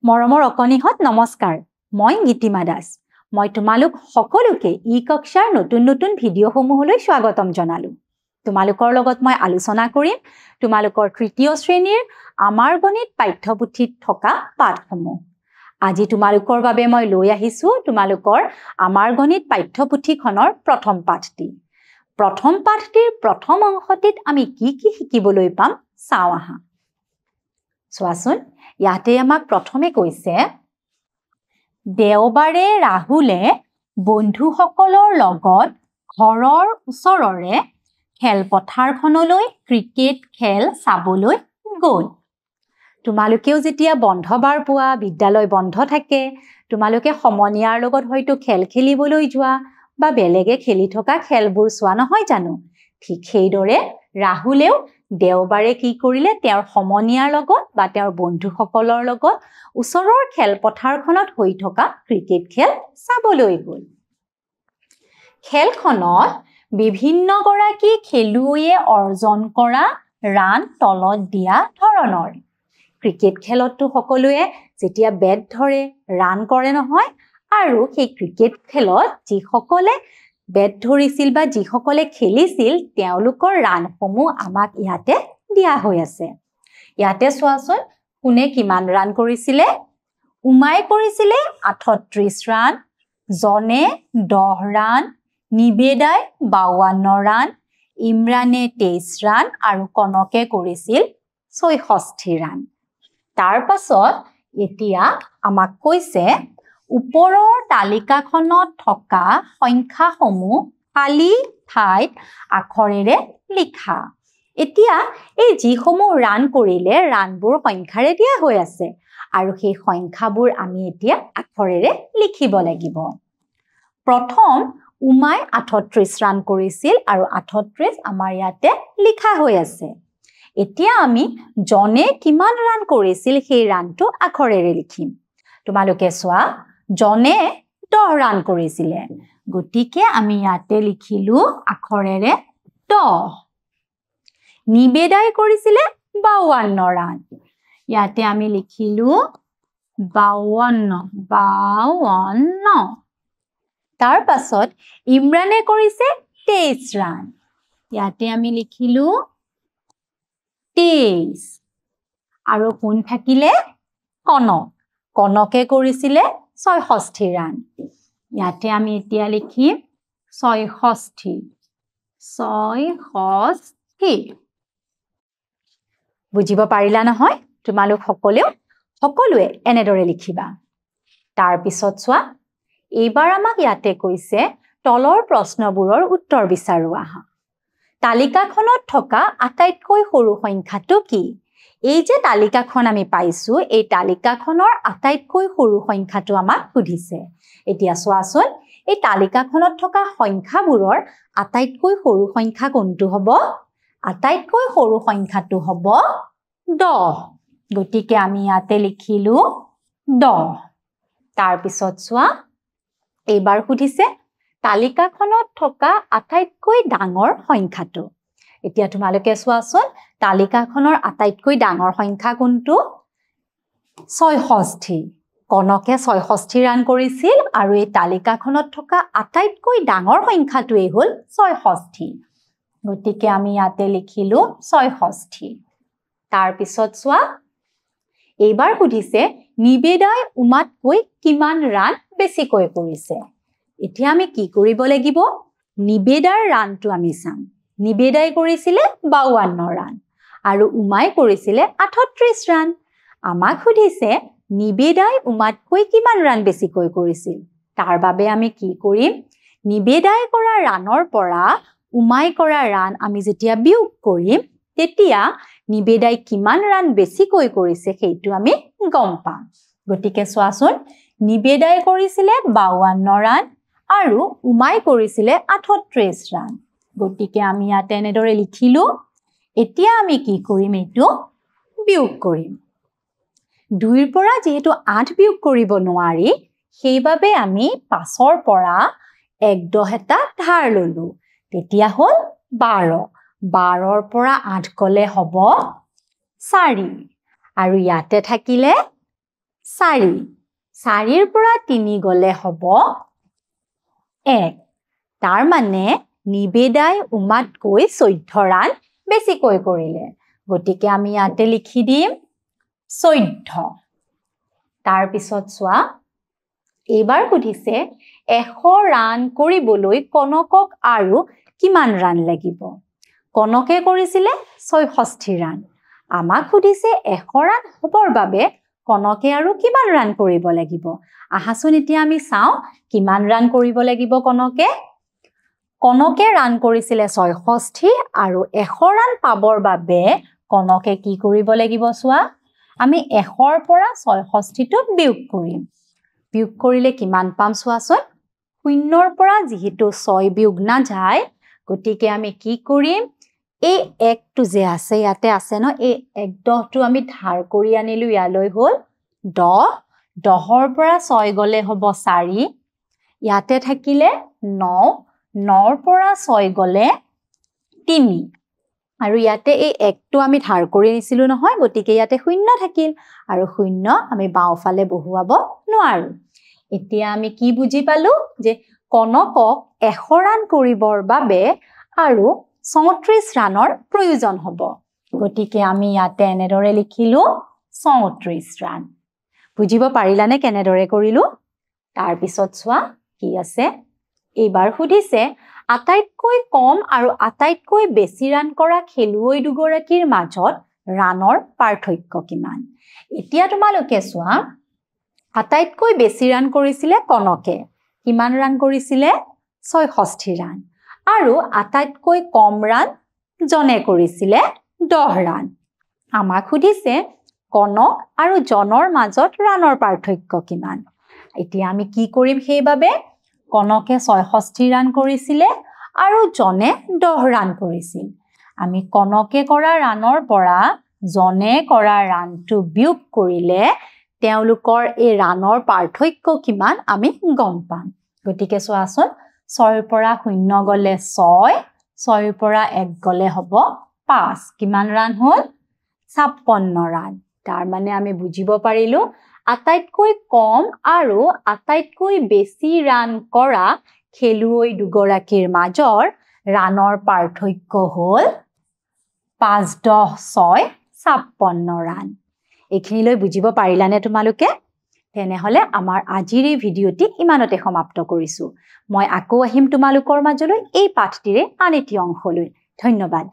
মৰমৰ অকনিহত নমস্কাৰ মই গীতিমা দাস মই তোমালোক সকলোকে ই কক্ষাৰ নতুন ভিডিঅ'সমূহলৈ স্বাগতম জনালো তোমালোকৰ লগত মই আলোচনা কৰিম তোমালোকৰ তৃতীয় শ্ৰেণীৰ আমাৰ গণিত পাঠ্যপুথিত থকা পাঠসমূহ আজি তোমালোকৰ বাবে মই লৈ আহিছো তোমালোকৰ আমাৰ গণিত পাঠ্যপুথিখনৰ প্ৰথম পাঠটিৰ প্ৰথম অংশটিত আমি কি শিকিবলৈ পাম চাও আহা চোৱাচোন ইয়াতে আমাক প্ৰথমে কৈছে দেওবাৰে ৰাহুলে বন্ধুসকলৰ লগত ঘৰৰ ওচৰৰে খেলপথাৰখনলৈ ক্ৰিকেট খেল চাবলৈ গ'ল তোমালোকেও যেতিয়া বন্ধবাৰ পোৱা বিদ্যালয় বন্ধ থাকে তোমালোকে সমনীয়াৰ লগত হয়তো খেল খেলিবলৈ যোৱা বা বেলেগে খেলি থকা খেলবোৰ চোৱা নহয় জানো ঠিক সেইদৰে ৰাহুলেও দেওবাৰে কি কৰিলে তেওঁৰ সমনীয়াৰ লগত বা তেওঁৰ বন্ধুসকলৰ লগত ওচৰৰ খেলপথাৰখনত হৈ থকা ক্ৰিকেট খেল চাবলৈ গ'ল খেলখনত বিভিন্ন গৰাকী খেলুৱৈয়ে অৰ্জন কৰা ৰান তলত দিয়া ধৰণৰ ক্ৰিকেট খেলতটো সকলোৱে যেতিয়া বেট ধৰে ৰান কৰে নহয় আৰু সেই ক্ৰিকেট খেলত যিসকলে বেট ধৰিছিল বা যিসকলে খেলিছিল তেওঁলোকৰ ৰানসমূহ আমাক ইয়াতে দিয়া হৈ আছে ইয়াতে চোৱাচোন কোনে কিমান ৰান কৰিছিলে উমাই কৰিছিলে 38 ৰান জনে 10 ৰান নিবেদাই 52 ৰান ইমৰানে 23 ৰান আৰু কনকে কৰিছিল 66 ৰান তাৰ পাছত এতিয়া আমাক কৈছে ওপৰৰ তালিকাখনত থকা সংখ্যাসমূহ খালী ঠাইত আখৰেৰে লিখা এতিয়া এই যিসমূহ ৰান কৰিলে ৰানবোৰ সংখ্যাৰে দিয়া হৈ আছে আৰু সেই সংখ্যাবোৰ আমি এতিয়া আখৰেৰে লিখিব লাগিব প্ৰথম উমাই 38 ৰান কৰিছিল আৰু 38 আমাৰ ইয়াতে লিখা হৈ আছে এতিয়া আমি জনে কিমান ৰান কৰিছিল সেই ৰানটো আখৰেৰে লিখিম তোমালোকে চোৱা জনে 10 ৰান কৰিছিলে গতিকে আমি ইয়াতে লিখিলো আখৰেৰে 10 নিবেদাই কৰিছিলে 52 ৰান ইয়াতে আমি লিখিলো 52 তাৰ পাছত ইমৰানে কৰিছে 23 ৰান ইয়াতে আমি লিখিলো 23 আৰু কোন থাকিলে কনকে কৰিছিলে 66 ৰান ইয়াতে আমি এতিয়া লিখিম 66 বুজিব পাৰিলা নহয় তোমালোক সকলোৱে এনেদৰে লিখিবা তাৰ পিছত চোৱা এইবাৰ আমাক ইয়াতে কৈছে তলৰ প্ৰশ্নবোৰৰ উত্তৰ বিচাৰো আহা তালিকাখনত থকা আটাইতকৈ সৰু সংখ্যাটো কি এই যে তালিকাখন আমি পাইছো এই তালিকাখনৰ আটাইতকৈ সৰু সংখ্যাটো আমাক সুধিছে এতিয়া চোৱাচোন এই তালিকাখনত থকা সংখ্যাবোৰৰ আটাইতকৈ সৰু সংখ্যা কোনটো হ'ব আটাইতকৈ সৰু সংখ্যাটো হ'ব 10 গতিকে আমি ইয়াতে লিখিলো 10 তাৰ পিছত চোৱা এইবাৰ সুধিছে তালিকাখনত থকা আটাইতকৈ ডাঙৰ সংখ্যাটো এতিয়া তোমালোকে চোৱাচোন তালিকাখনৰ আটাইতকৈ ডাঙৰ সংখ্যা কোনটো 66 কনকে 66 ৰান কৰিছিল আৰু এই তালিকাখনত থকা আটাইতকৈ ডাঙৰ সংখ্যাটোৱেই হ'ল 66 গতিকে আমি ইয়াতে লিখিলো 66 তাৰ পিছত চোৱা এইবাৰ সুধিছে নিবেদাই উমাতকৈ কিমান ৰান বেছিকৈ কৰিছে এতিয়া আমি কি কৰিব লাগিব নিবেদাৰ ৰানটো আমি চাম নিবেদাই কৰিছিলে 52 ৰান আৰু উমাই কৰিছিলে 38 ৰান আমাক সুধিছে নিবেদাই উমাতকৈ কিমান ৰান বেছিকৈ কৰিছিল তাৰ বাবে আমি কি কৰিম নিবেদাই কৰা ৰানৰ পৰা উমাই কৰা ৰান আমি যেতিয়া বিয়োগ কৰিম তেতিয়া নিবেদাই কিমান ৰান বেছিকৈ কৰিছে সেইটো আমি গম পাম গতিকে চোৱাচোন নিবেদাই কৰিছিলে 52 ৰান আৰু উমাই কৰিছিলে 38 ৰান গতিকে আমি ইয়াতে এনেদৰে লিখিলো এতিয়া আমি কি কৰিম এইটো বিয়োগ কৰিম 2ৰ পৰা যেহেতু 8 বিয়োগ কৰিব নোৱাৰি সেইবাবে আমি 5ৰ পৰা 1/10 এটা ধাৰ ললো তেতিয়া হ'ল 12ৰ পৰা 8 গলে হ'ব 4 আৰু ইয়াতে থাকিলে 4 4ৰ পৰা 3 গলে হ'ব 1 তাৰ মানে নিবেদাই উমাতকৈ 14 ৰান বেছিকৈ কৰিলে গতিকে আমি ইয়াতে লিখি দিম 14 তাৰ পিছত চোৱা এইবাৰ সুধিছে 100 ৰান কৰিবলৈ কনকক আৰু কিমান ৰান লাগিব কনকে কৰিছিলে 66 ৰান আমাক সুধিছে 100 ৰান হ'বৰ বাবে কনকে আৰু কিমান ৰান কৰিব লাগিব আহাচোন এতিয়া আমি চাও কিমান ৰান কৰিব লাগিব কনকে ৰান কৰিছিলে 66 আৰু 100 ৰান পাবৰ বাবে কনকে কি কৰিব লাগিব চোৱা আমি 100ৰ পৰা 66 টো বিয়োগ কৰিম বিয়োগ কৰিলে কিমান পাম চোৱাচোন 0ৰ পৰা যেহেতু 6 বিয়োগ না যায় গতিকে আমি কি কৰিম এই 1 টো যে আছে ইয়াতে আছে ন এই 1 টো আমি ধাৰ কৰি আনিলো ইয়ালৈ হল 10 10ৰ পৰা 6 গলে হ'ব 4 ইয়াতে থাকিলে 9 9ৰ পৰা 6 গলে 3 আৰু ইয়াতে এই 1 টো আমি ধাৰ কৰি নিছিলো নহয় গতিকে ইয়াতে 0 থাকিল আৰু 0 আমি বাওফালে বহুৱাব নোৱাৰো এতিয়া আমি কি বুজি পালো যে কনকক 100 ৰান কৰিবৰ বাবে আৰু 34 ৰানৰ প্ৰয়োজন হ'ব গতিকে আমি ইয়াতে এনেদৰে লিখিলো 34 ৰান বুজিব পাৰিলানে কেনেদৰে কৰিলো তাৰ পিছত চোৱা কি আছে এইবাৰ সুধিছে আটাইতকৈ কম আৰু আটাইতকৈ বেছি ৰান কৰা খেলুৱৈ দুগৰাকীৰ মাজত ৰানৰ পাৰ্থক্য কিমান এতিয়া তোমালোকে চোৱা আটাইতকৈ বেছি ৰান কৰিছিলে কনকে কিমান ৰান কৰিছিলে 66 ৰান আৰু আটাইতকৈ কম ৰান জনে কৰিছিলে 10 ৰান আমাক সুধিছে কনক আৰু জনৰ মাজত ৰানৰ পাৰ্থক্য কিমান এতিয়া আমি কি কৰিম সেইবাবে কনকে 66 ৰান কৰিছিলে আৰু জনে 10 ৰান কৰিছিল আমি কনকে কৰা ৰানৰ পৰা জনে কৰা ৰানটো বিয়োগ কৰিলে তেওঁলোকৰ এই ৰানৰ পাৰ্থক্য কিমান আমি গম পাম গতিকে চোৱাচোন 6ৰ পৰা 0 গলে 6 6ৰ পৰা 1 গলে হ'ব 5 কিমান ৰান হল 56 ৰান তাৰ মানে আমি বুজিব পাৰিলো আটাইতকৈ কম আৰু আটাইতকৈ বেছি ৰান কৰা খেলুৱৈ দুগৰাকীৰ মাজৰ ৰানৰ পাৰ্থক্য হল 5-10-6-56 ৰান এইখিনিলৈ বুজিব পাৰিলানে তোমালোকে তেনেহলে আমাৰ আজিৰ এই ভিডিঅটি ইমানতে সমাপ্ত কৰিছো মই আকৌ আহিম তোমালোকৰ মাজলৈ এই পাঠটিৰে আন এটি অংশলৈ ধন্যবাদ